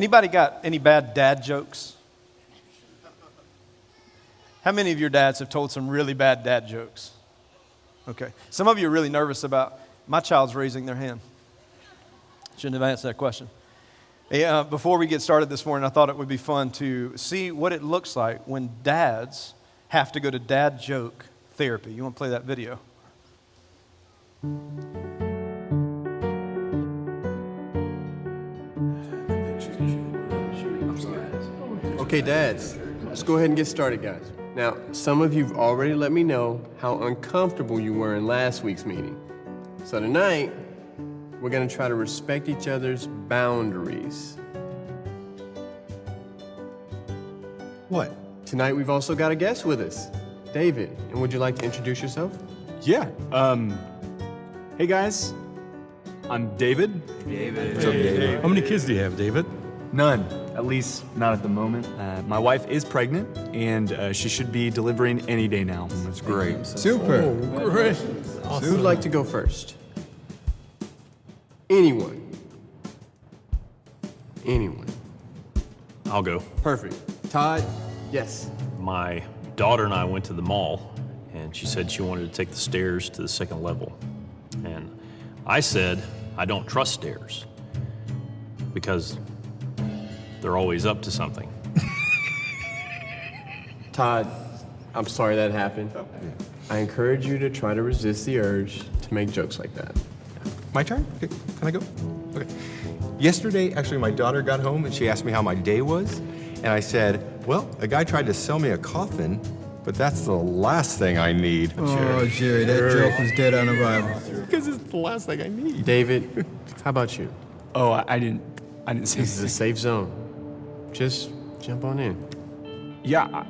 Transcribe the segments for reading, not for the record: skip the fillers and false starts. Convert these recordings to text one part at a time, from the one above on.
Anybody got any bad dad jokes? How many of your dads have told some really bad dad jokes? Okay. Some of you are really nervous about my child's raising their hand. Shouldn't have asked that question. Hey, before we get started this morning, I thought it would be fun to see what it looks like when dads have to go to dad joke therapy. You want to play that video? Okay, dads, let's go ahead and get started, guys. Now, some of you've already let me know how uncomfortable you were in last week's meeting. So tonight, we're gonna try to respect each other's boundaries. What? Tonight, we've also got a guest with us, David. And would you like to introduce yourself? Yeah. Hey guys, I'm David. What's up, David? How many kids do you have, David? None, at least not at the moment. My wife is pregnant, and she should be delivering any day now. That's great. Super. Great. Who'd like to go first? Anyone? I'll go. Perfect. Todd? Yes. My daughter and I went to the mall, and she said she wanted to take the stairs to the second level. And I said, I don't trust stairs because they're always up to something. Todd, I'm sorry that happened. I encourage you to try to resist the urge to make jokes like that. My turn? Okay. Can I go? Okay. Yesterday, actually, my daughter got home and she asked me how my day was. And I said, well, a guy tried to sell me a coffin, but that's the last thing I need. Oh, Jerry, that joke was dead on arrival. Because it's the last thing I need. David, how about you? Oh, I didn't say This is a safe zone. Just jump on in. Yeah,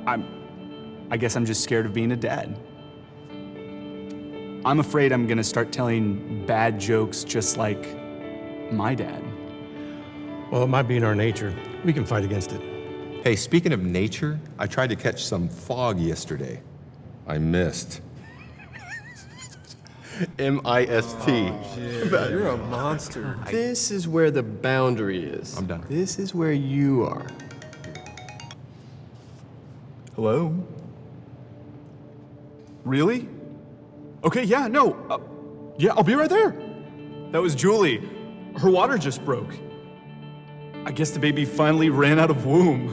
I guess I'm just scared of being a dad. I'm afraid I'm gonna start telling bad jokes just like my dad. Well, it might be in our nature. We can fight against it. Hey, speaking of nature, I tried to catch some fog yesterday. I missed. M-I-S-T. You're a monster. This is where the boundary is. I'm done. This is where you are. Hello? Really? Okay, yeah, no. Yeah, I'll be right there. That was Julie. Her water just broke. I guess the baby finally ran out of womb.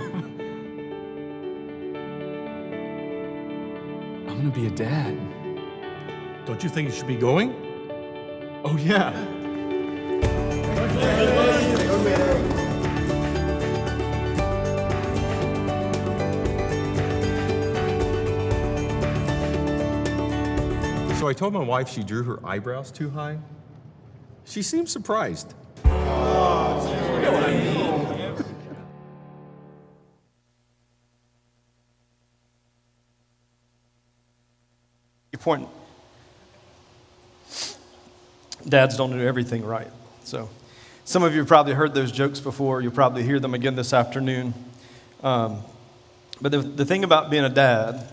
I'm gonna be a dad. Don't you think you should be going? Oh, yeah. So I told my wife she drew her eyebrows too high. She seemed surprised. Your point. Dads don't do everything right. So some of you have probably heard those jokes before. You'll probably hear them again this afternoon. But the thing about being a dad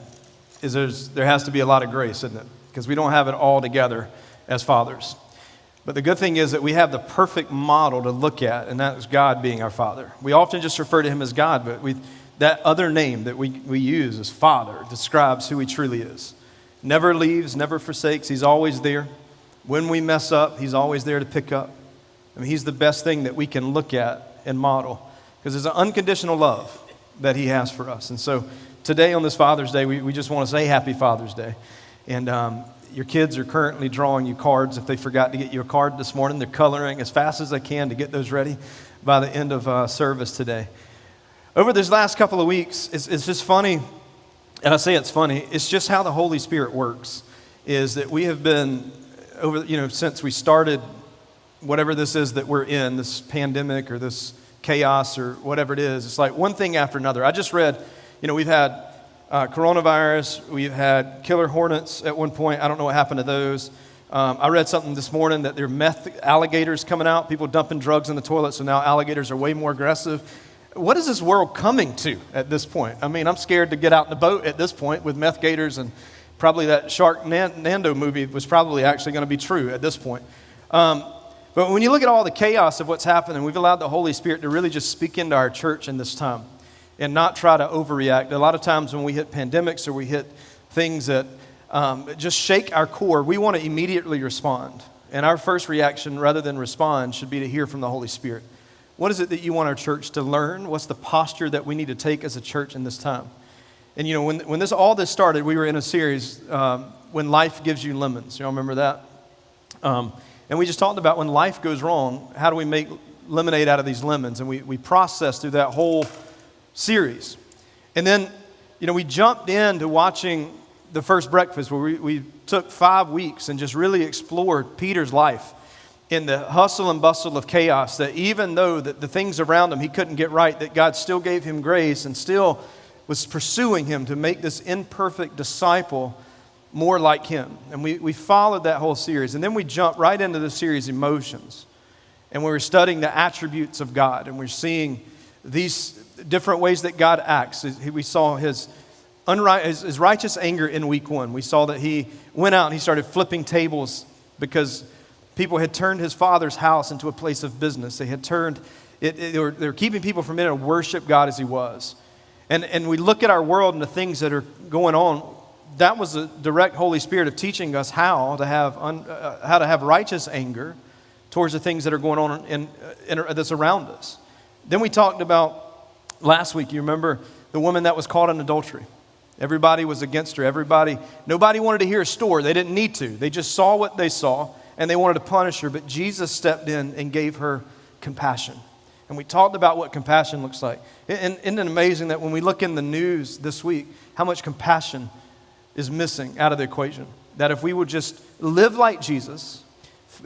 is there has to be a lot of grace, isn't it? Because we don't have it all together as fathers. But the good thing is that we have the perfect model to look at, and that is God being our Father. We often just refer to him as God, but that other name that we use as Father describes who he truly is. Never leaves, never forsakes. He's always there. When we mess up, he's always there to pick up. I mean, he's the best thing that we can look at and model because there's an unconditional love that he has for us. And so today on this Father's Day, we just want to say Happy Father's Day. And your kids are currently drawing you cards. If they forgot to get you a card this morning, they're coloring as fast as they can to get those ready by the end of service today. Over this last couple of weeks, it's just funny, and I say it's funny, it's just how the Holy Spirit works, is that we have been, since we started whatever this is that we're in, this pandemic or this chaos or whatever it is, it's like one thing after another. I just read, we've had coronavirus, we've had killer hornets at one point. I don't know what happened to those. I read something this morning that there are meth alligators coming out, people dumping drugs in the toilet, so now alligators are way more aggressive. What is this world coming to at this point? I mean, I'm scared to get out in the boat at this point with meth gators, and probably that Shark Nando movie was probably actually going to be true at this point. But when you look at all the chaos of what's happening, we've allowed the Holy Spirit to really just speak into our church in this time and not try to overreact. A lot of times when we hit pandemics or we hit things that just shake our core, we want to immediately respond. And our first reaction, rather than respond, should be to hear from the Holy Spirit. What is it that you want our church to learn? What's the posture that we need to take as a church in this time? And you know, when all this started, we were in a series, When Life Gives You Lemons. You all remember that? And we just talked about when life goes wrong, how do we make lemonade out of these lemons? And we processed through that whole series. And then, you know, we jumped into watching the first breakfast where we took 5 weeks and just really explored Peter's life in the hustle and bustle of chaos, that even though the things around him he couldn't get right, that God still gave him grace and still was pursuing him to make this imperfect disciple more like him. And we followed that whole series. And then we jumped right into the series Emotions. And we were studying the attributes of God. And we're seeing these different ways that God acts. We saw his righteous anger in week 1. We saw that he went out and he started flipping tables because people had turned his father's house into a place of business. They had turned they were keeping people from being able to worship God as he was. And we look at our world and the things that are going on. That was a direct Holy Spirit of teaching us how to have righteous anger towards the things that are going on that's around us. Then we talked about last week, you remember the woman that was caught in adultery. Everybody was against her. Nobody wanted to hear a story. They didn't need to. They just saw what they saw, and they wanted to punish her. But Jesus stepped in and gave her compassion. And we talked about what compassion looks like. Isn't it amazing that when we look in the news this week, how much compassion is missing out of the equation? That if we would just live like Jesus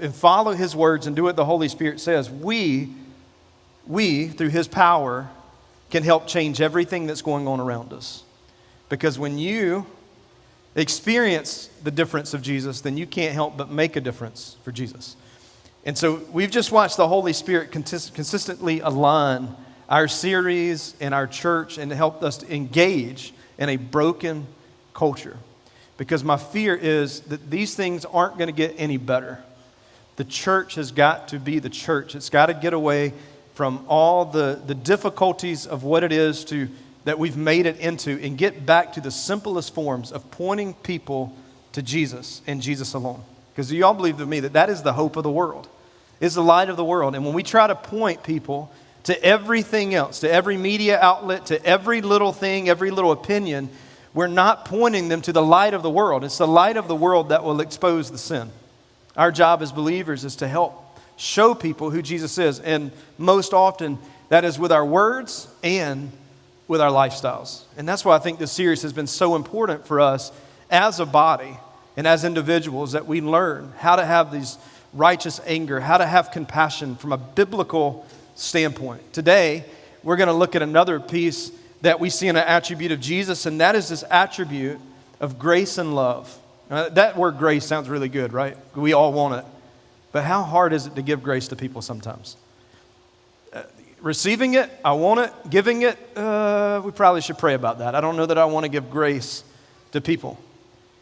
and follow his words and do what the Holy Spirit says, we through his power, can help change everything that's going on around us. Because when you experience the difference of Jesus, then you can't help but make a difference for Jesus. And so we've just watched the Holy Spirit consistently align our series and our church and help us to engage in a broken culture. Because my fear is that these things aren't going to get any better. The church has got to be the church. It's got to get away from all the difficulties of what it is that we've made it into and get back to the simplest forms of pointing people to Jesus and Jesus alone. Because you all believe with me that is the hope of the world. It's the light of the world. And when we try to point people to everything else, to every media outlet, to every little thing, every little opinion, we're not pointing them to the light of the world. It's the light of the world that will expose the sin. Our job as believers is to help show people who Jesus is. And most often, that is with our words and with our lifestyles. And that's why I think this series has been so important for us as a body and as individuals, that we learn how to have these righteous anger, how to have compassion from a biblical standpoint. Today, we're going to look at another piece that we see in an attribute of Jesus, and that is this attribute of grace and love. That word grace sounds really good, right? We all want it. But how hard is it to give grace to people sometimes? Receiving it, I want it. Giving it, we probably should pray about that. I don't know that I want to give grace to people.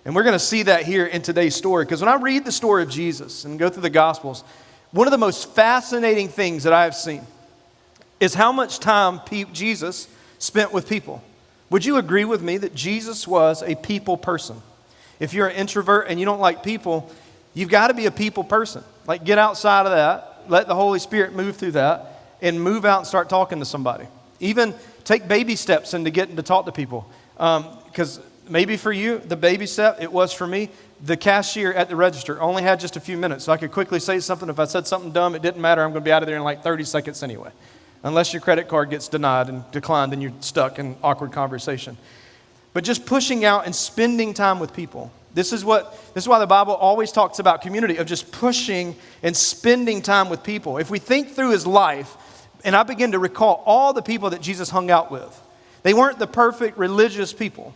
And we're going to see that here in today's story. Because when I read the story of Jesus and go through the Gospels, one of the most fascinating things that I have seen is how much time Jesus spent with people. Would you agree with me that Jesus was a people person? If you're an introvert and you don't like people, you've got to be a people person. Like, get outside of that, let the Holy Spirit move through that, and move out and start talking to somebody. Even take baby steps into getting to talk to people. Because maybe for you, the baby step, it was for me, the cashier at the register only had just a few minutes, so I could quickly say something. If I said something dumb, it didn't matter. I'm going to be out of there in like 30 seconds anyway. Unless your credit card gets denied and declined, then you're stuck in awkward conversation. But just pushing out and spending time with people. This is why the Bible always talks about community, of just pushing and spending time with people. If we think through his life, and I begin to recall all the people that Jesus hung out with, they weren't the perfect religious people.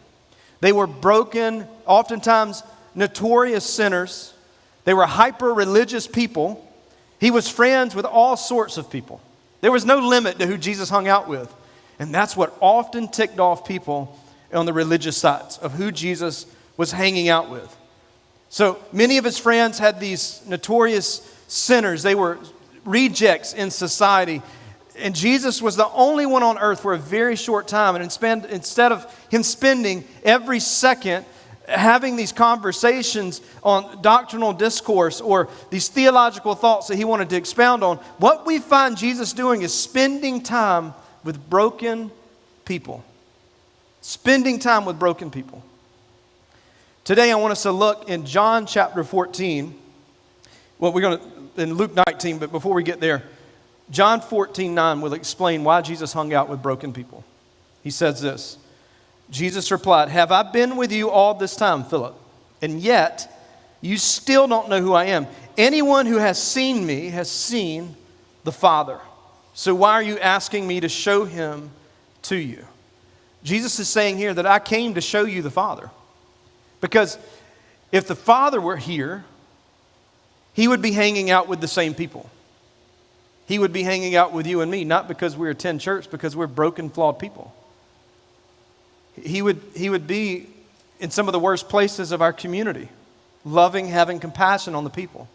They were broken, oftentimes notorious sinners. They were hyper-religious people. He was friends with all sorts of people. There was no limit to who Jesus hung out with. And that's what often ticked off people on the religious sides of who Jesus was hanging out with. So many of his friends had these notorious sinners. They were rejects in society. And Jesus was the only one on earth for a very short time. And instead of him spending every second having these conversations on doctrinal discourse or these theological thoughts that he wanted to expound on, what we find Jesus doing is spending time with broken people. Spending time with broken people. Today I want us to look in John chapter 14. Well, we're going to, in Luke 19, but before we get there, John 14:9 will explain why Jesus hung out with broken people. He says this, Jesus replied, "Have I been with you all this time, Philip? And yet you still don't know who I am. Anyone who has seen me has seen the Father. So why are you asking me to show him to you?" Jesus is saying here that I came to show you the Father. Because if the Father were here, he would be hanging out with the same people. He would be hanging out with you and me, not because we attend church, because we're broken, flawed people. He would be in some of the worst places of our community, loving, having compassion on the people,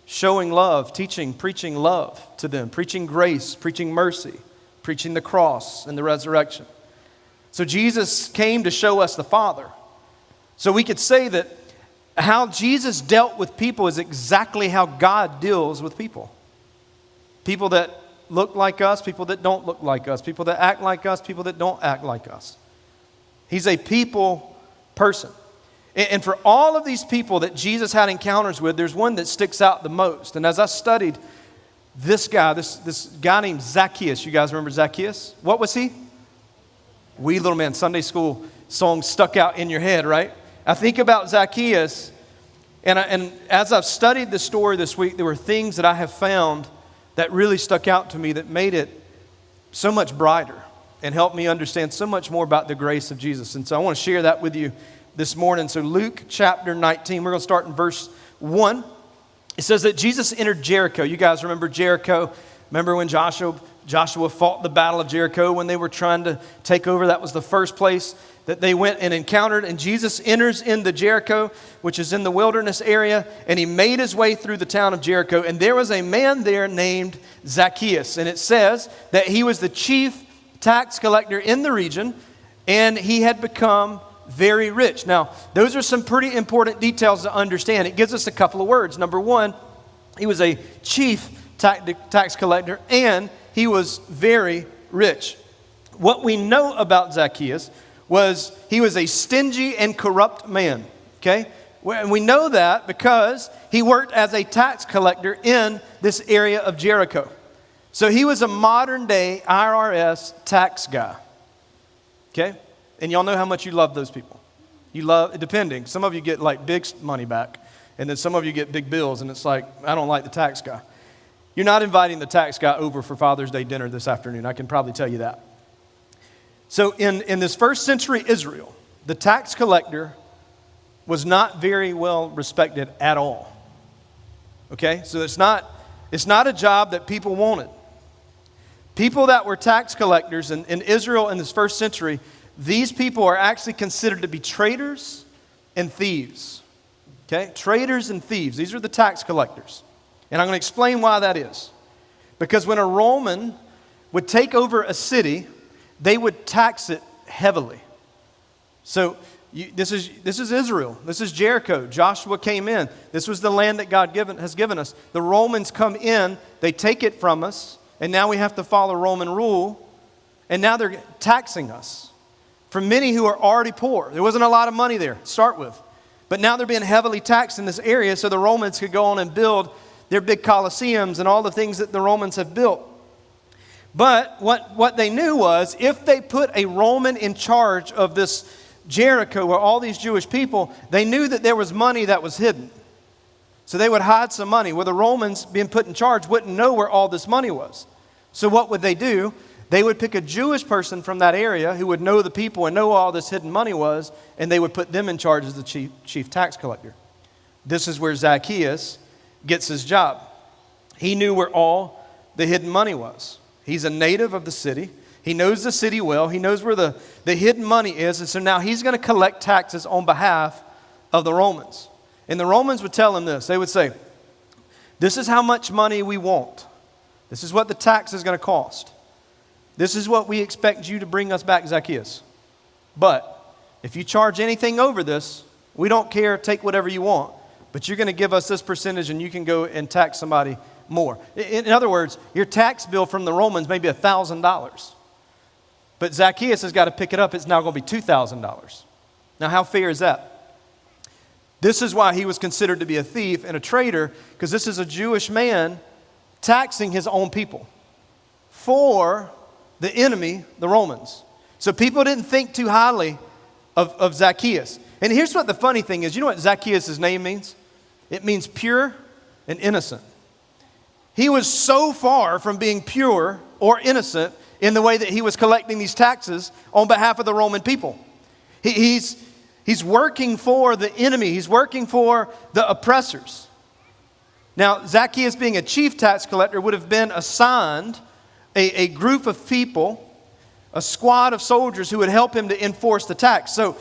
showing love, teaching, preaching love to them, preaching grace, preaching mercy, preaching the cross and the resurrection. So Jesus came to show us the Father. So we could say that how Jesus dealt with people is exactly how God deals with people. People that look like us, people that don't look like us, people that act like us, people that don't act like us. He's a people person. And for all of these people that Jesus had encounters with, there's one that sticks out the most. And as I studied this guy, this guy named Zacchaeus, you guys remember Zacchaeus? What was he? Wee little man. Sunday school song stuck out in your head, right? I think about Zacchaeus, and as I've studied the story this week, there were things that I have found that really stuck out to me that made it so much brighter and helped me understand so much more about the grace of Jesus. And so I want to share that with you this morning. So Luke chapter 19, we're going to start in verse 1. It says that Jesus entered Jericho. You guys remember Jericho? Remember when Joshua fought the battle of Jericho when they were trying to take over? That was the first place that they went and encountered. And Jesus enters into Jericho, which is in the wilderness area, and he made his way through the town of Jericho. And there was a man there named Zacchaeus. And it says that he was the chief tax collector in the region, and he had become very rich. Now, those are some pretty important details to understand. It gives us a couple of words. Number one, he was a chief tax collector, and he was very rich. What we know about Zacchaeus was he was a stingy and corrupt man, okay? And we know that because he worked as a tax collector in this area of Jericho. So he was a modern day IRS tax guy, okay? And y'all know how much you love those people. You love, depending, some of you get like big money back, and then some of you get big bills, and it's like, I don't like the tax guy. You're not inviting the tax guy over for Father's Day dinner this afternoon. I can probably tell you that. So in this first century Israel, the tax collector was not very well respected at all. Okay? So it's not a job that people wanted. People that were tax collectors in Israel in this first century, these people are actually considered to be traitors and thieves. Okay? Traitors and thieves. These are the tax collectors. And I'm going to explain why that is. Because when a Roman would take over a city, they would tax it heavily. So this is Israel. This is Jericho. Joshua came in. This was the land that God has given us. The Romans come in. They take it from us. And now we have to follow Roman rule. And now they're taxing us. For many who are already poor. There wasn't a lot of money there to start with. But now they're being heavily taxed in this area so the Romans could go on and build their big Colosseums and all the things that the Romans have built. But what they knew was if they put a Roman in charge of this Jericho where all these Jewish people, they knew that there was money that was hidden. So they would hide some money where the Romans being put in charge wouldn't know where all this money was. So what would they do? They would pick a Jewish person from that area who would know the people and know where all this hidden money was, and they would put them in charge as the chief tax collector. This is where Zacchaeus gets his job. He knew where all the hidden money was. He's a native of the city. He knows the city well. He knows where the hidden money is. And so now he's going to collect taxes on behalf of the Romans. And the Romans would tell him this. They would say, This is how much money we want. This is what the tax is going to cost. This is what we expect you to bring us back, Zacchaeus. But if you charge anything over this, we don't care, take whatever you want. But you're going to give us this percentage and you can go and tax somebody more. In other words, your tax bill from the Romans may be $1,000. But Zacchaeus has got to pick it up. It's now going to be $2,000. Now, how fair is that? This is why he was considered to be a thief and a traitor, because this is a Jewish man taxing his own people for the enemy, the Romans. So people didn't think too highly of Zacchaeus. And here's what the funny thing is. You know what Zacchaeus' name means? It means pure and innocent. He was so far from being pure or innocent in the way that he was collecting these taxes on behalf of the Roman people. He's working for the enemy. He's working for the oppressors. Now, Zacchaeus, being a chief tax collector, would have been assigned a group of people, a squad of soldiers who would help him to enforce the tax. So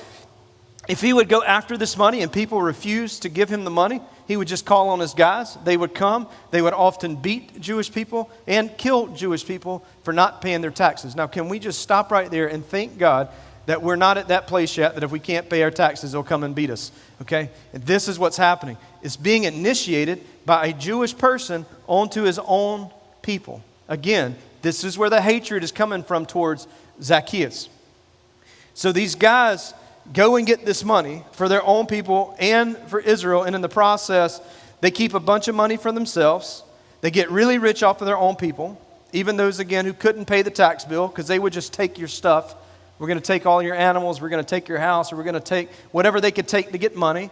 if he would go after this money and people refused to give him the money, he would just call on his guys. They would come. They would often beat Jewish people and kill Jewish people for not paying their taxes. Now, can we just stop right there and thank God that we're not at that place yet, that if we can't pay our taxes, they'll come and beat us, okay? And this is what's happening. It's being initiated by a Jewish person onto his own people. Again, this is where the hatred is coming from towards Zacchaeus. So these guys go and get this money for their own people and for Israel, and in the process, they keep a bunch of money for themselves. They get really rich off of their own people, even those, again, who couldn't pay the tax bill, because they would just take your stuff. We're going to take all your animals, we're going to take your house, or we're going to take whatever they could take to get money.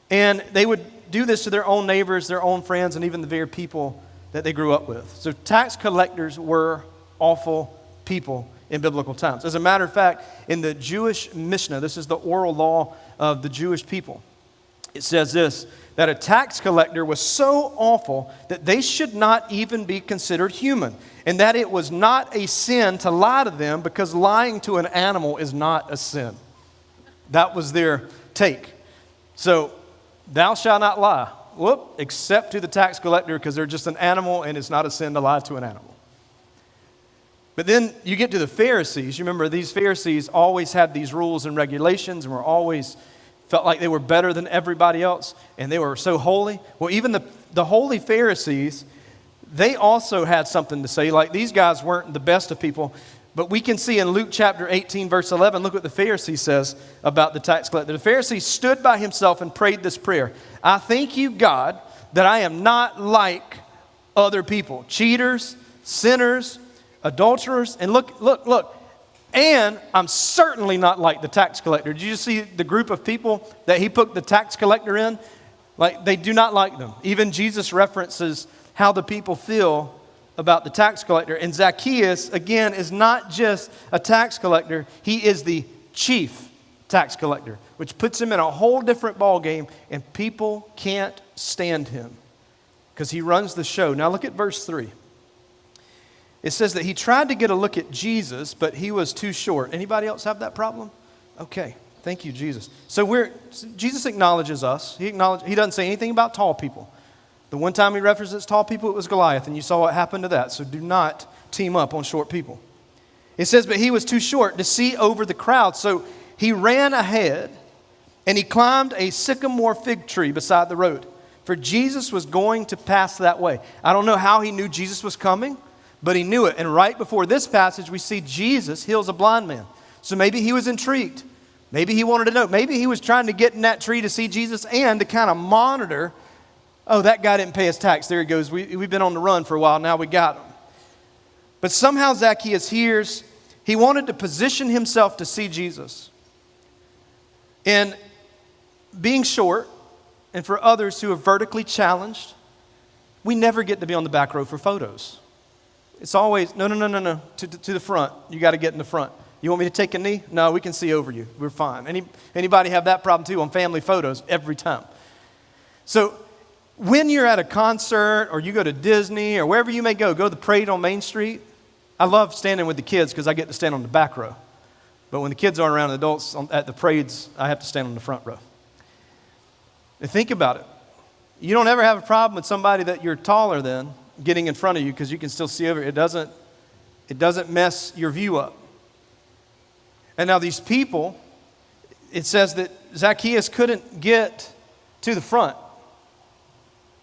And they would do this to their own neighbors, their own friends, and even the very people that they grew up with. So tax collectors were awful people in biblical times. As a matter of fact, in the Jewish Mishnah, this is the oral law of the Jewish people, it says this, that a tax collector was so awful that they should not even be considered human, and that it was not a sin to lie to them because lying to an animal is not a sin. That was their take. So, thou shalt not lie, except to the tax collector, because they're just an animal and it's not a sin to lie to an animal. But then you get to the Pharisees. You remember these Pharisees always had these rules and regulations and were always felt like they were better than everybody else, and they were so holy. Well, even the holy Pharisees, they also had something to say. Like, these guys weren't the best of people, but we can see in Luke chapter 18, verse 11, look what the Pharisee says about the tax collector. The Pharisee stood by himself and prayed this prayer. I thank you, God, that I am not like other people, cheaters, sinners, adulterers, and look. And I'm certainly not like the tax collector. Did you see the group of people that he put the tax collector in? Like, they do not like them. Even Jesus references how the people feel about the tax collector. And Zacchaeus, again, is not just a tax collector. He is the chief tax collector, which puts him in a whole different ballgame, and people can't stand him because he runs the show. Now look at verse 3. It says that he tried to get a look at Jesus, but he was too short. Anybody else have that problem? Okay, thank you, Jesus. So Jesus acknowledges us. He doesn't say anything about tall people. The one time he references tall people, it was Goliath, and you saw what happened to that. So do not team up on short people. It says, but he was too short to see over the crowd. So he ran ahead, and he climbed a sycamore fig tree beside the road, for Jesus was going to pass that way. I don't know how he knew Jesus was coming, but he knew it. And right before this passage, we see Jesus heals a blind man. So maybe he was intrigued. Maybe he wanted to know. Maybe he was trying to get in that tree to see Jesus and to kind of monitor, oh, that guy didn't pay his tax. There he goes. We've been on the run for a while. Now we got him. But somehow Zacchaeus hears, he wanted to position himself to see Jesus. And being short, and for others who are vertically challenged, we never get to be on the back row for photos. It's always, no, to the front. You got to get in the front. You want me to take a knee? No, we can see over you. We're fine. Anybody have that problem too on family photos? Every time. So when you're at a concert or you go to Disney or wherever you may go to the parade on Main Street, I love standing with the kids because I get to stand on the back row. But when the kids aren't around, the adults at the parades, I have to stand on the front row. And think about it. You don't ever have a problem with somebody that you're taller than getting in front of you because you can still see over. It doesn't mess your view up. And now these people, it says that Zacchaeus couldn't get to the front.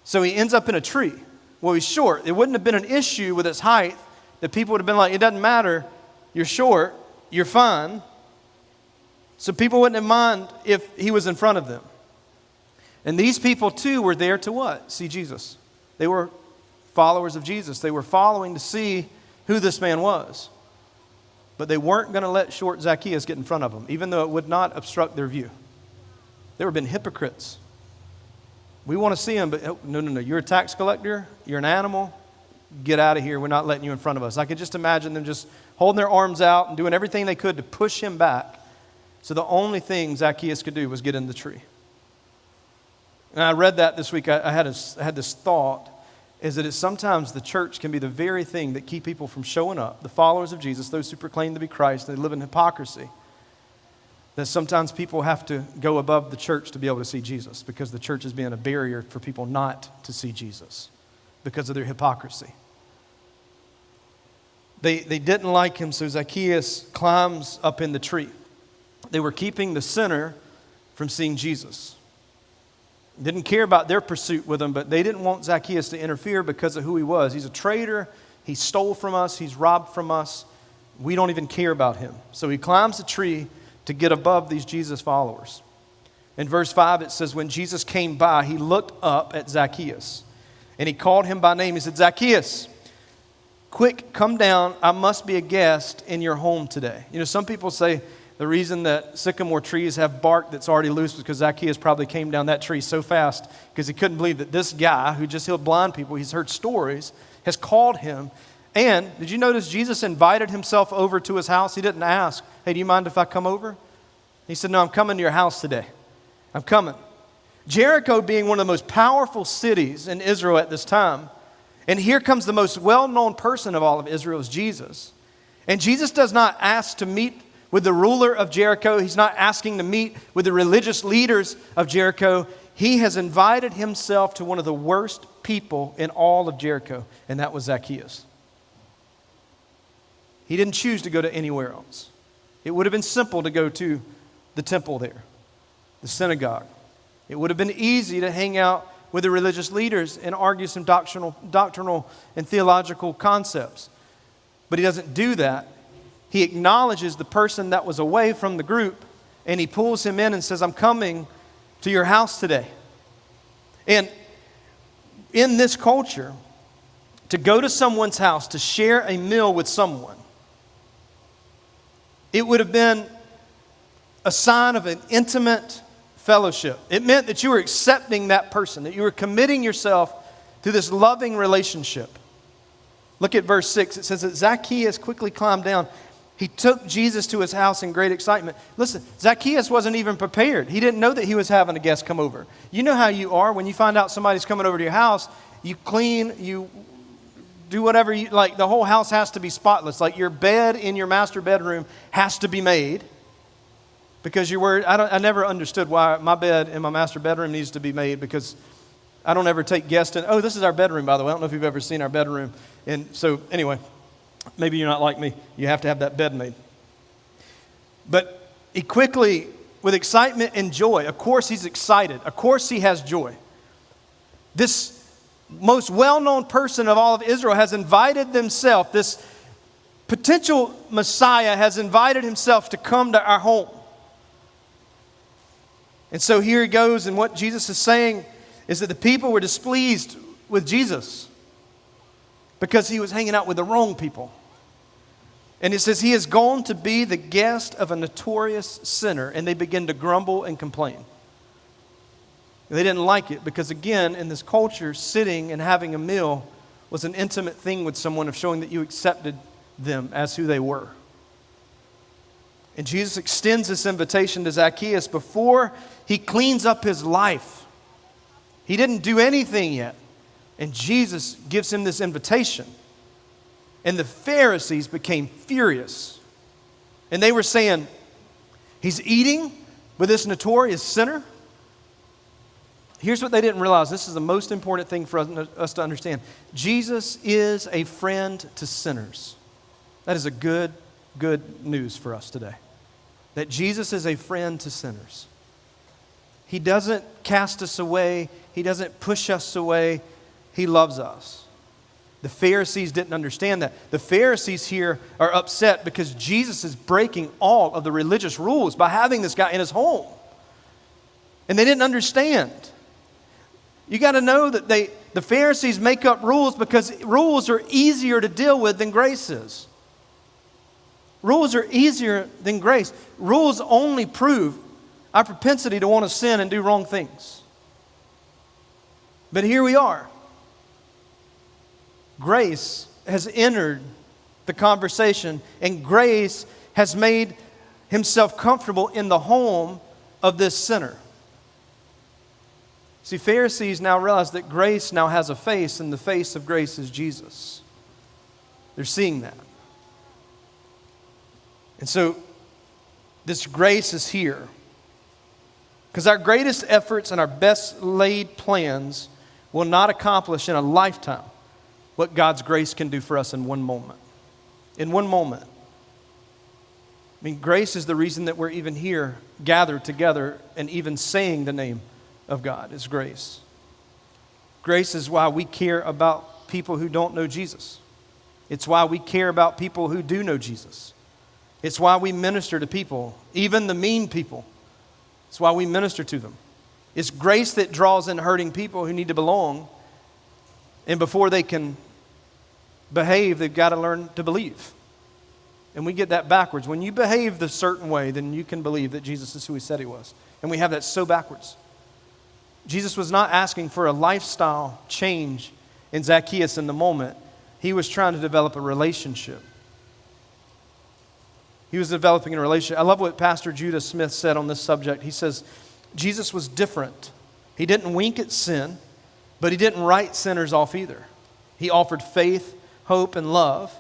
So he ends up in a tree. Well, he's short. It wouldn't have been an issue with his height that people would have been like, it doesn't matter, you're short, you're fine. So people wouldn't have mind if he was in front of them. And these people too were there to what? See Jesus. They were followers of Jesus. They were following to see who this man was. But they weren't going to let short Zacchaeus get in front of them, even though it would not obstruct their view. They were being hypocrites. We want to see him, but no. You're a tax collector. You're an animal. Get out of here. We're not letting you in front of us. I could just imagine them just holding their arms out and doing everything they could to push him back. So the only thing Zacchaeus could do was get in the tree. And I read that this week. I had this thought, is that it's sometimes the church can be the very thing that keep people from showing up, the followers of Jesus, those who proclaim to be Christ, they live in hypocrisy. That sometimes people have to go above the church to be able to see Jesus because the church is being a barrier for people not to see Jesus because of their hypocrisy. They didn't like him, so Zacchaeus climbs up in the tree. They were keeping the sinner from seeing Jesus. Didn't care about their pursuit with him, but they didn't want Zacchaeus to interfere because of who he was. He's a traitor. He stole from us. He's robbed from us. We don't even care about him. So he climbs the tree to get above these Jesus followers. In verse 5, it says, when Jesus came by, he looked up at Zacchaeus, and he called him by name. He said, Zacchaeus, quick, come down. I must be a guest in your home today. You know, some people say the reason that sycamore trees have bark that's already loose is because Zacchaeus probably came down that tree so fast because he couldn't believe that this guy who just healed blind people, he's heard stories, has called him. And did you notice Jesus invited himself over to his house? He didn't ask, hey, do you mind if I come over? He said, no, I'm coming to your house today. I'm coming. Jericho being one of the most powerful cities in Israel at this time. And here comes the most well-known person of all of Israel is Jesus. And Jesus does not ask to meet with the ruler of Jericho. He's not asking to meet with the religious leaders of Jericho. He has invited himself to one of the worst people in all of Jericho, and that was Zacchaeus. He didn't choose to go to anywhere else. It would have been simple to go to the temple there, the synagogue. It would have been easy to hang out with the religious leaders and argue some doctrinal and theological concepts. But he doesn't do that. He acknowledges the person that was away from the group, and he pulls him in and says, I'm coming to your house today. And in this culture, to go to someone's house, to share a meal with someone, it would have been a sign of an intimate fellowship. It meant that you were accepting that person, that you were committing yourself to this loving relationship. Look at verse 6. It says that Zacchaeus quickly climbed down. He took Jesus to his house in great excitement. Listen, Zacchaeus wasn't even prepared. He didn't know that he was having a guest come over. You know how you are when you find out somebody's coming over to your house. You clean, you do whatever you like. The whole house has to be spotless. Like your bed in your master bedroom has to be made because you're worried. I never understood why my bed in my master bedroom needs to be made because I don't ever take guests in. Oh, this is our bedroom, by the way. I don't know if you've ever seen our bedroom. And so anyway, maybe you're not like me. You have to have that bed made. But he quickly, with excitement and joy, of course he's excited. Of course he has joy. This most well-known person of all of Israel has invited themselves, this potential Messiah has invited himself to come to our home. And so here he goes, and what Jesus is saying is that the people were displeased with Jesus because he was hanging out with the wrong people. And it says he has gone to be the guest of a notorious sinner, and they begin to grumble and complain. They didn't like it because, again, in this culture, sitting and having a meal was an intimate thing with someone of showing that you accepted them as who they were. And Jesus extends this invitation to Zacchaeus before he cleans up his life. He didn't do anything yet. And Jesus gives him this invitation. And the Pharisees became furious. And they were saying, he's eating with this notorious sinner? Here's what they didn't realize. This is the most important thing for us to understand. Jesus is a friend to sinners. That is a good news for us today. That Jesus is a friend to sinners. He doesn't cast us away. He doesn't push us away. He loves us. The Pharisees didn't understand that. The Pharisees here are upset because Jesus is breaking all of the religious rules by having this guy in his home. And they didn't understand. You got to know that the Pharisees make up rules because rules are easier to deal with than grace is. Rules are easier than grace. Rules only prove our propensity to want to sin and do wrong things. But here we are. Grace has entered the conversation, and grace has made himself comfortable in the home of this sinner. See, Pharisees now realize that grace now has a face, and the face of grace is Jesus. They're seeing that. And so, this grace is here. Because our greatest efforts and our best laid plans will not accomplish in a lifetime what God's grace can do for us in one moment. In one moment. I mean, grace is the reason that we're even here, gathered together, and even saying the name of God is grace. Grace is why we care about people who don't know Jesus. It's why we care about people who do know Jesus. It's why we minister to people, even the mean people. It's why we minister to them. It's grace that draws in hurting people who need to belong. And before they can behave, they've got to learn to believe. And we get that backwards. When you behave the certain way, then you can believe that Jesus is who he said he was. And we have that so backwards. Jesus was not asking for a lifestyle change in Zacchaeus in the moment. He was trying to develop a relationship. He was developing a relationship. I love what Pastor Judah Smith said on this subject. He says, Jesus was different. He didn't wink at sin, but he didn't write sinners off either. He offered faith, hope, and love.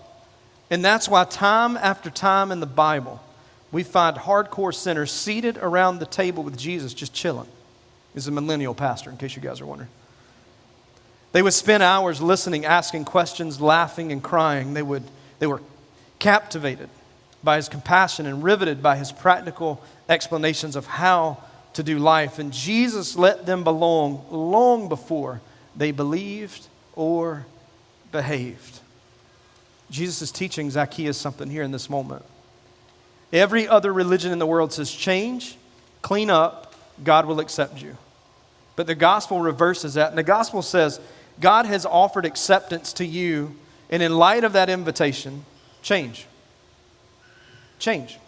And that's why time after time in the Bible, we find hardcore sinners seated around the table with Jesus just chilling. He's a millennial pastor, in case you guys are wondering. They would spend hours listening, asking questions, laughing, and crying. They were captivated by his compassion and riveted by his practical explanations of how to do life. And Jesus let them belong long before they believed or behaved. Jesus is teaching Zacchaeus something here in this moment. Every other religion in the world says, change, clean up, God will accept you. But the gospel reverses that. And the gospel says, God has offered acceptance to you, and in light of that invitation, change. Change.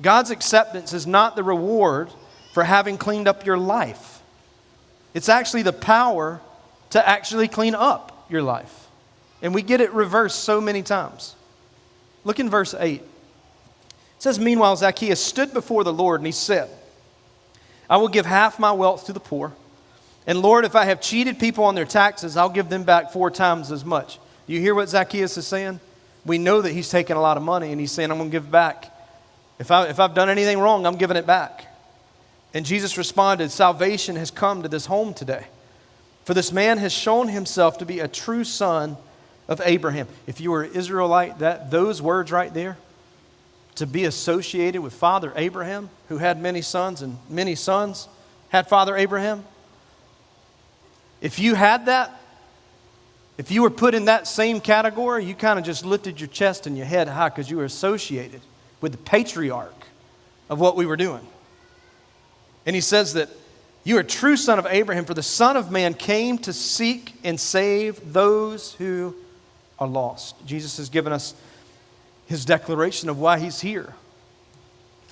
God's acceptance is not the reward for having cleaned up your life. It's actually the power to actually clean up your life. And we get it reversed so many times. Look in verse 8. It says, meanwhile, Zacchaeus stood before the Lord and he said, I will give half my wealth to the poor. And Lord, if I have cheated people on their taxes, I'll give them back 4 times as much. Do you hear what Zacchaeus is saying? We know that he's taking a lot of money and he's saying, I'm going to give back. If I've done anything wrong, I'm giving it back. And Jesus responded, salvation has come to this home today. For this man has shown himself to be a true son of Abraham. If you were an Israelite, those words right there, to be associated with Father Abraham, who had many sons and many sons had Father Abraham. If you had that, if you were put in that same category, you kind of just lifted your chest and your head high because you were associated with the patriarch of what we were doing. And he says that you are a true son of Abraham, for the Son of Man came to seek and save those who are lost. Jesus has given us his declaration of why he's here.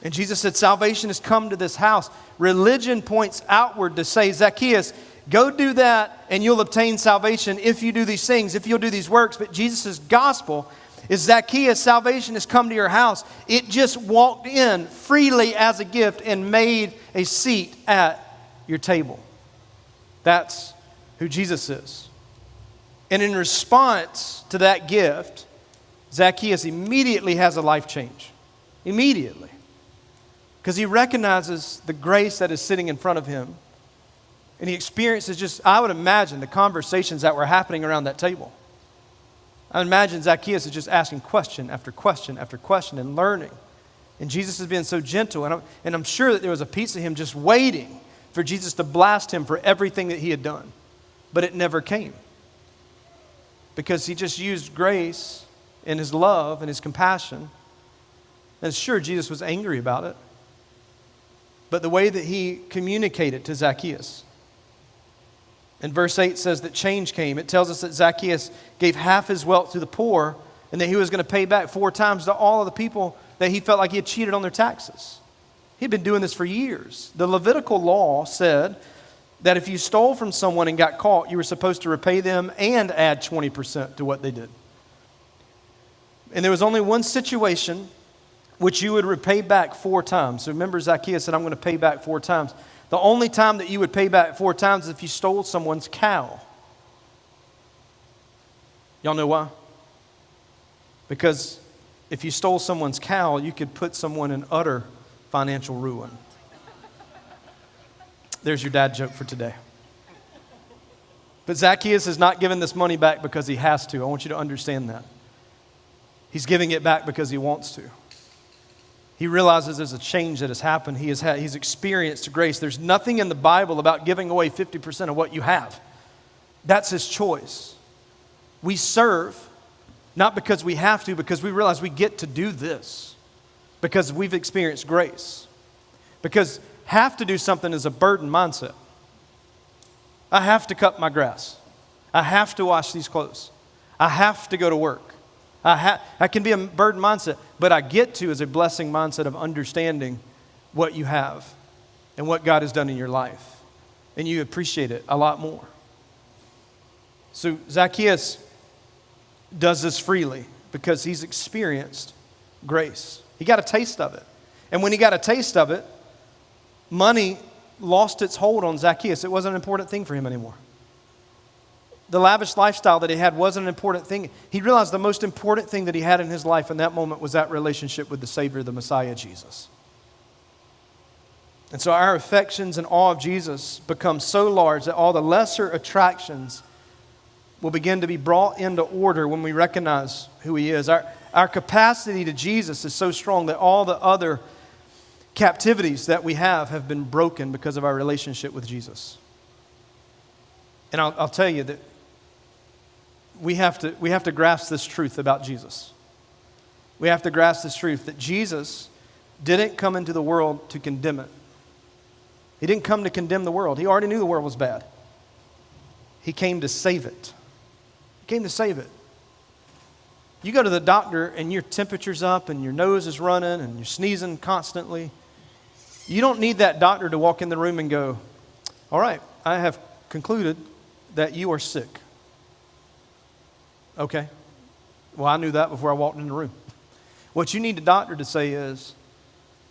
And Jesus said, salvation has come to this house. Religion points outward to say, Zacchaeus, go do that and you'll obtain salvation if you do these things, if you'll do these works. But Jesus' gospel is, Zacchaeus, salvation has come to your house. It just walked in freely as a gift and made a seat at your table. That's who Jesus is. And in response to that gift, Zacchaeus immediately has a life change. Immediately. Because he recognizes the grace that is sitting in front of him. And he experiences just, I would imagine, the conversations that were happening around that table. I imagine Zacchaeus is just asking question after question after question and learning. And Jesus is being so gentle. And I'm sure that there was a piece of him just waiting for Jesus to blast him for everything that he had done. But it never came. Because he just used grace and his love and his compassion. And sure, Jesus was angry about it. But the way that he communicated to Zacchaeus. And verse 8 says that change came. It tells us that Zacchaeus gave half his wealth to the poor and that he was going to pay back 4 times to all of the people that he felt like he had cheated on their taxes. He'd been doing this for years. The Levitical law said that if you stole from someone and got caught, you were supposed to repay them and add 20% to what they did. And there was only one situation which you would repay back 4 times. So remember, Zacchaeus said, I'm going to pay back 4 times. The only time that you would pay back 4 times is if you stole someone's cow. Y'all know why? Because if you stole someone's cow, you could put someone in utter financial ruin. There's your dad joke for today. But Zacchaeus is not giving this money back because he has to. I want you to understand that. He's giving it back because he wants to. He realizes there's a change that has happened. He's experienced grace. There's nothing in the Bible about giving away 50% of what you have. That's his choice. We serve, not because we have to, because we realize we get to do this. Because we've experienced grace. Because have to do something is a burden mindset. I have to cut my grass. I have to wash these clothes. I have to go to work. I can be a burden mindset, but I get to is a blessing mindset of understanding what you have and what God has done in your life. And you appreciate it a lot more. So Zacchaeus does this freely because he's experienced grace. He got a taste of it. And when he got a taste of it, money lost its hold on Zacchaeus. It wasn't an important thing for him anymore. The lavish lifestyle that he had wasn't an important thing. He realized the most important thing that he had in his life in that moment was that relationship with the Savior, the Messiah, Jesus. And so our affections and awe of Jesus become so large that all the lesser attractions will begin to be brought into order when we recognize who he is. Our capacity to Jesus is so strong that all the other captivities that we have been broken because of our relationship with Jesus. And I'll tell you that we have to grasp this truth about Jesus. We have to grasp this truth that Jesus didn't come into the world to condemn it. He didn't come to condemn the world. He already knew the world was bad. He came to save it. He came to save it. You go to the doctor and your temperature's up and your nose is running and you're sneezing constantly. You don't need that doctor to walk in the room and go, all right, I have concluded that you are sick. Okay. Well, I knew that before I walked in the room. What you need the doctor to say is,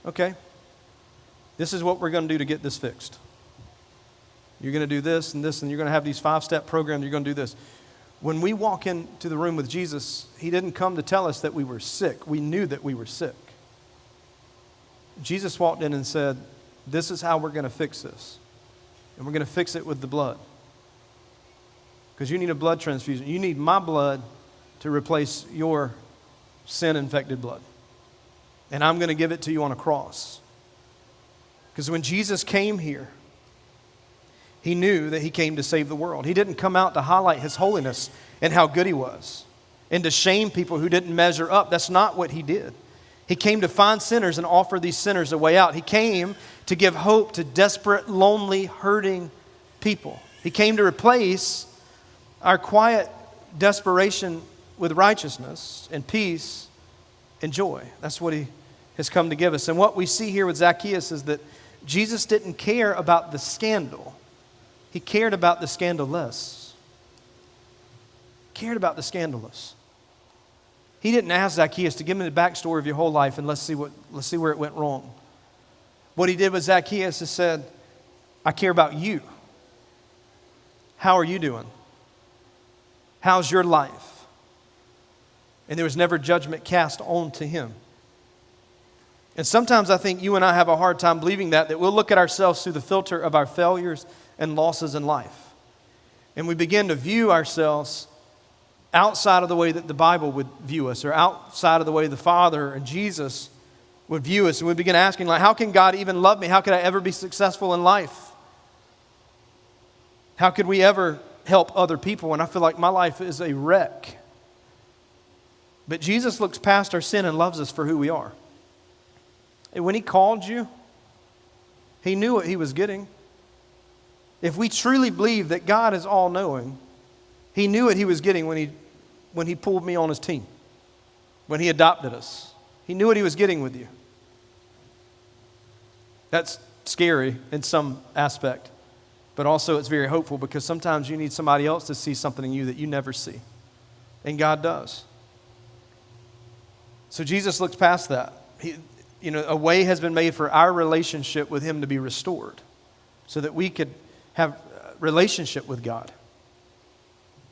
okay, this is what we're going to do to get this fixed. You're going to do this, and you're going to have these 5-step programs. You're going to do this. When we walk into the room with Jesus, he didn't come to tell us that we were sick. We knew that we were sick. Jesus walked in and said, this is how we're going to fix this. And we're going to fix it with the blood. Because you need a blood transfusion. You need my blood to replace your sin-infected blood. And I'm going to give it to you on a cross. Because when Jesus came here, he knew that he came to save the world. He didn't come out to highlight his holiness and how good he was and to shame people who didn't measure up. That's not what he did. He came to find sinners and offer these sinners a way out. He came to give hope to desperate, lonely, hurting people. He came to replace our quiet desperation with righteousness and peace and joy. That's what he has come to give us. And what we see here with Zacchaeus is that Jesus didn't care about the scandal. He cared about the scandalous. Cared about the scandalous. He didn't ask Zacchaeus to give me the backstory of your whole life and let's see where it went wrong. What he did with Zacchaeus is said, I care about you. How are you doing? How's your life? And there was never judgment cast on to him. And sometimes I think you and I have a hard time believing that we'll look at ourselves through the filter of our failures and losses in life. And we begin to view ourselves outside of the way that the Bible would view us, or outside of the way the Father and Jesus would view us. And we begin asking, like, how can God even love me? How could I ever be successful in life? How could we ever help other people when I feel like my life is a wreck? But Jesus looks past our sin and loves us for who we are. And when he called you, he knew what he was getting. If we truly believe that God is all-knowing, he knew what he was getting when he pulled me on his team, when he adopted us. He knew what he was getting with you. That's scary in some aspect, but also it's very hopeful, because sometimes you need somebody else to see something in you that you never see, and God does. So Jesus looks past that. A way has been made for our relationship with him to be restored so that we could have a relationship with God.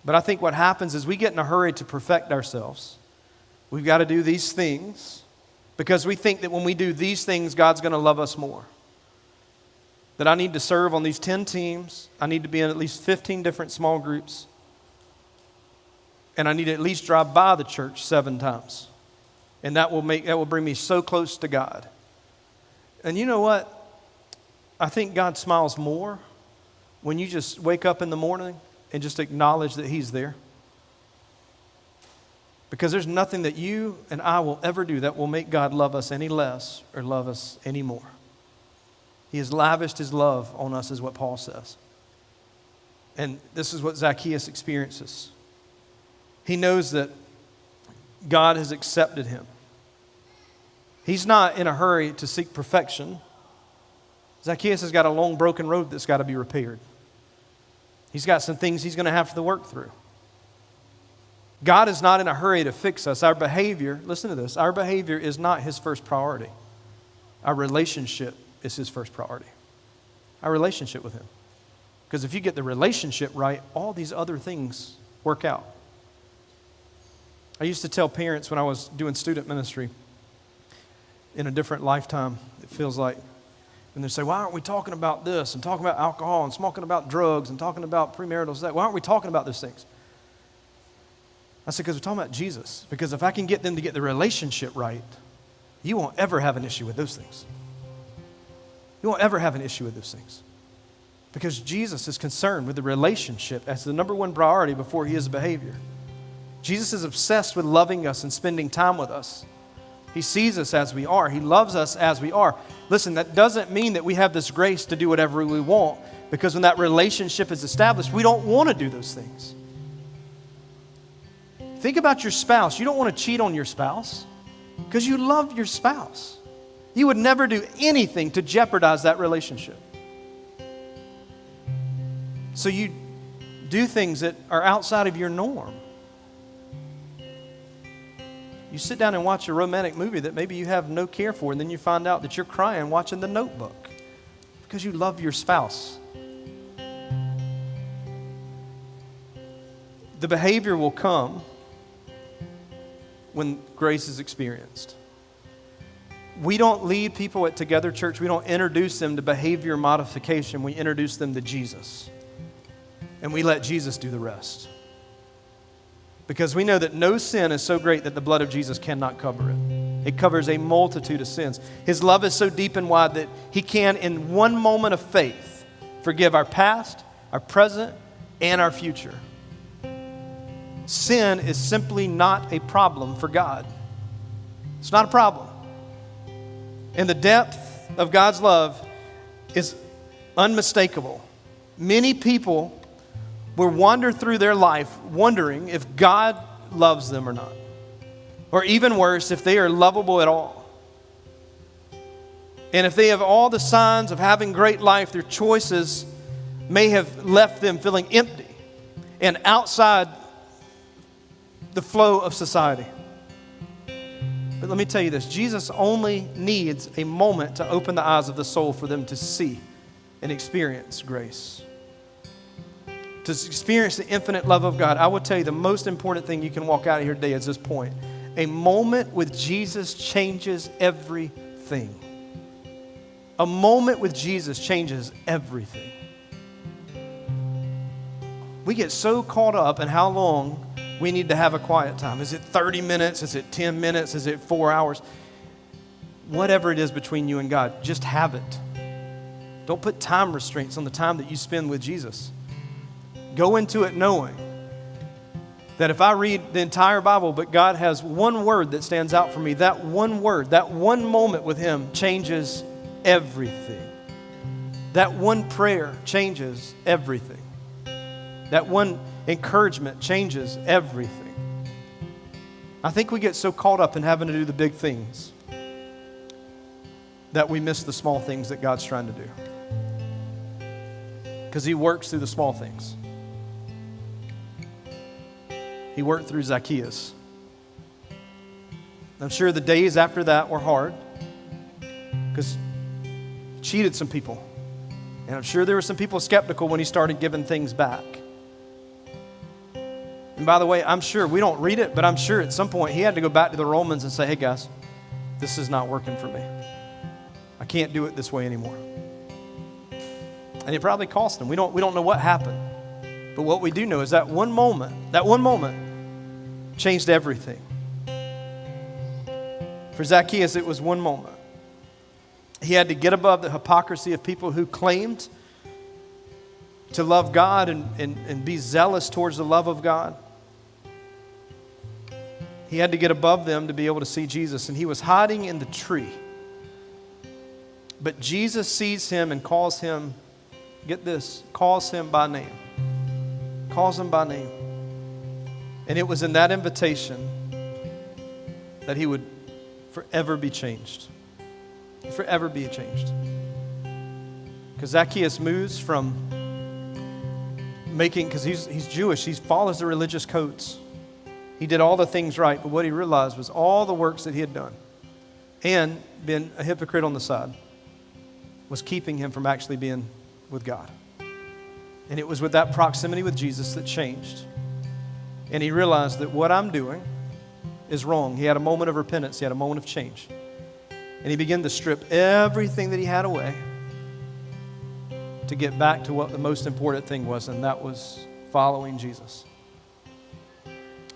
But I think what happens is we get in a hurry to perfect ourselves. We've got to do these things because we think that when we do these things, God's going to love us more. That I need to serve on these 10 teams. I need to be in at least 15 different small groups. And I need to at least drive by the church 7 times. And that will bring me so close to God. And you know what? I think God smiles more when you just wake up in the morning and just acknowledge that he's there. Because there's nothing that you and I will ever do that will make God love us any less or love us any more. He has lavished his love on us, is what Paul says. And this is what Zacchaeus experiences. He knows that God has accepted him. He's not in a hurry to seek perfection. Zacchaeus has got a long broken road that's got to be repaired. He's got some things he's going to have to work through. God is not in a hurry to fix us. Our behavior, listen to this, our behavior is not his first priority. Our relationship is his first priority. Our relationship with him. Because if you get the relationship right, all these other things work out. I used to tell parents when I was doing student ministry in a different lifetime, it feels like, and they say, why aren't we talking about this and talking about alcohol and smoking about drugs and talking about premarital sex? Why aren't we talking about those things? I said, because we're talking about Jesus. Because if I can get them to get the relationship right, you won't ever have an issue with those things. You won't ever have an issue with those things. Because Jesus is concerned with the relationship as the number one priority before he is behavior. Jesus is obsessed with loving us and spending time with us. He sees us as we are. He loves us as we are. Listen, that doesn't mean that we have this grace to do whatever we want, because when that relationship is established, we don't want to do those things. Think about your spouse. You don't want to cheat on your spouse because you love your spouse. You would never do anything to jeopardize that relationship. So you do things that are outside of your norm. You sit down and watch a romantic movie that maybe you have no care for, and then you find out that you're crying watching The Notebook because you love your spouse. The behavior will come when grace is experienced. We don't lead people at Together Church. We don't introduce them to behavior modification. We introduce them to Jesus. And we let Jesus do the rest. Because we know that no sin is so great that the blood of Jesus cannot cover it. It covers a multitude of sins. His love is so deep and wide that he can, in one moment of faith, forgive our past, our present, and our future. Sin is simply not a problem for God. It's not a problem. And the depth of God's love is unmistakable. Many people will wander through their life wondering if God loves them or not. Or even worse, if they are lovable at all. And if they have all the signs of having great life, their choices may have left them feeling empty and outside the flow of society. But let me tell you this, Jesus only needs a moment to open the eyes of the soul for them to see and experience grace. To experience the infinite love of God. I will tell you the most important thing you can walk out of here today is this point. A moment with Jesus changes everything. A moment with Jesus changes everything. We get so caught up in how long we need to have a quiet time. Is it 30 minutes? Is it 10 minutes? Is it 4 hours? Whatever it is between you and God, just have it. Don't put time restraints on the time that you spend with Jesus. Go into it knowing that if I read the entire Bible, but God has one word that stands out for me, that one word, that one moment with Him changes everything. That one prayer changes everything. That one encouragement changes everything. I think we get so caught up in having to do the big things that we miss the small things that God's trying to do. Because He works through the small things. He worked through Zacchaeus. I'm sure the days after that were hard because he cheated some people. And I'm sure there were some people skeptical when he started giving things back. And by the way, I'm sure, we don't read it, but I'm sure at some point he had to go back to the Romans and say, hey guys, this is not working for me. I can't do it this way anymore. And it probably cost him. We don't know what happened. But what we do know is that one moment changed everything. For Zacchaeus, it was one moment. He had to get above the hypocrisy of people who claimed to love God and be zealous towards the love of God. He had to get above them to be able to see Jesus, and he was hiding in the tree. But Jesus sees him and calls him, get this, calls him by name. Calls him by name. And it was in that invitation that he would forever be changed. Forever be changed. Because Zacchaeus moves from making, because he's Jewish, he follows the religious codes. He did all the things right, but what he realized was all the works that he had done and been a hypocrite on the side was keeping him from actually being with God. And it was with that proximity with Jesus that changed. And he realized that what I'm doing is wrong. He had a moment of repentance. He had a moment of change. And he began to strip everything that he had away to get back to what the most important thing was, and that was following Jesus.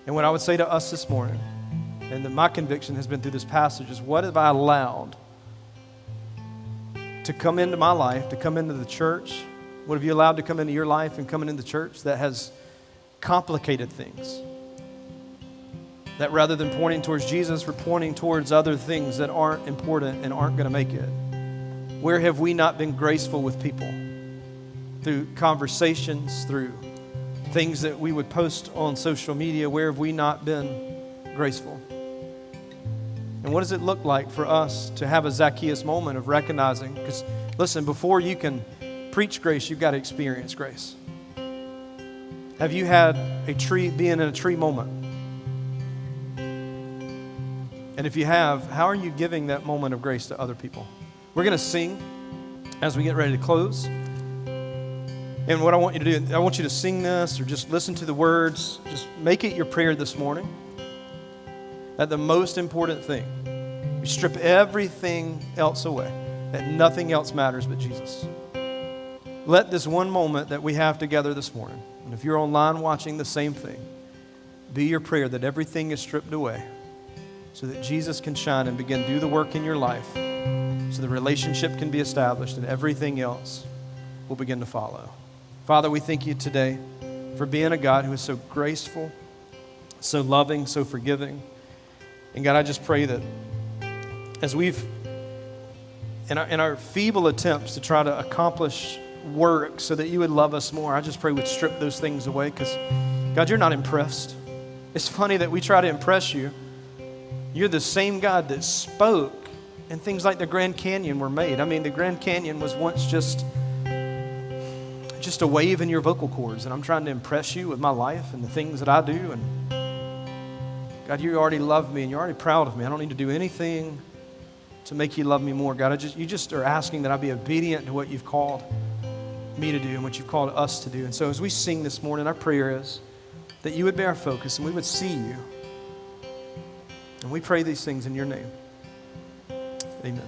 And what I would say to us this morning, and that my conviction has been through this passage, is what have I allowed to come into my life, to come into the church? What have you allowed to come into your life and coming into the church that has complicated things? That rather than pointing towards Jesus, we're pointing towards other things that aren't important and aren't going to make it. Where have we not been graceful with people? Through conversations, through things that we would post on social media, where have we not been graceful? And what does it look like for us to have a Zacchaeus moment of recognizing? Because listen, before you can preach grace, you've got to experience grace. Have you had a tree, being in a tree moment? And if you have, how are you giving that moment of grace to other people? We're going to sing as we get ready to close. And what I want you to do, I want you to sing this or just listen to the words. Just make it your prayer this morning. That the most important thing, you strip everything else away, that nothing else matters but Jesus. Let this one moment that we have together this morning, and if you're online watching, the same thing, be your prayer that everything is stripped away so that Jesus can shine and begin to do the work in your life so the relationship can be established and everything else will begin to follow. Father, we thank you today for being a God who is so graceful, so loving, so forgiving. And God, I just pray that as we've, in our feeble attempts to try to accomplish work so that you would love us more, I just pray we'd strip those things away because, God, you're not impressed. It's funny that we try to impress you. You're the same God that spoke and things like the Grand Canyon were made. I mean, the Grand Canyon was once just a wave in your vocal cords, and I'm trying to impress you with my life and the things that I do. And God, you already love me and you're already proud of me. I don't need to do anything to make you love me more. God, you just are asking that I be obedient to what you've called me to do and what you've called us to do. And so as we sing this morning, our prayer is that you would be our focus and we would see you. And we pray these things in your name. Amen.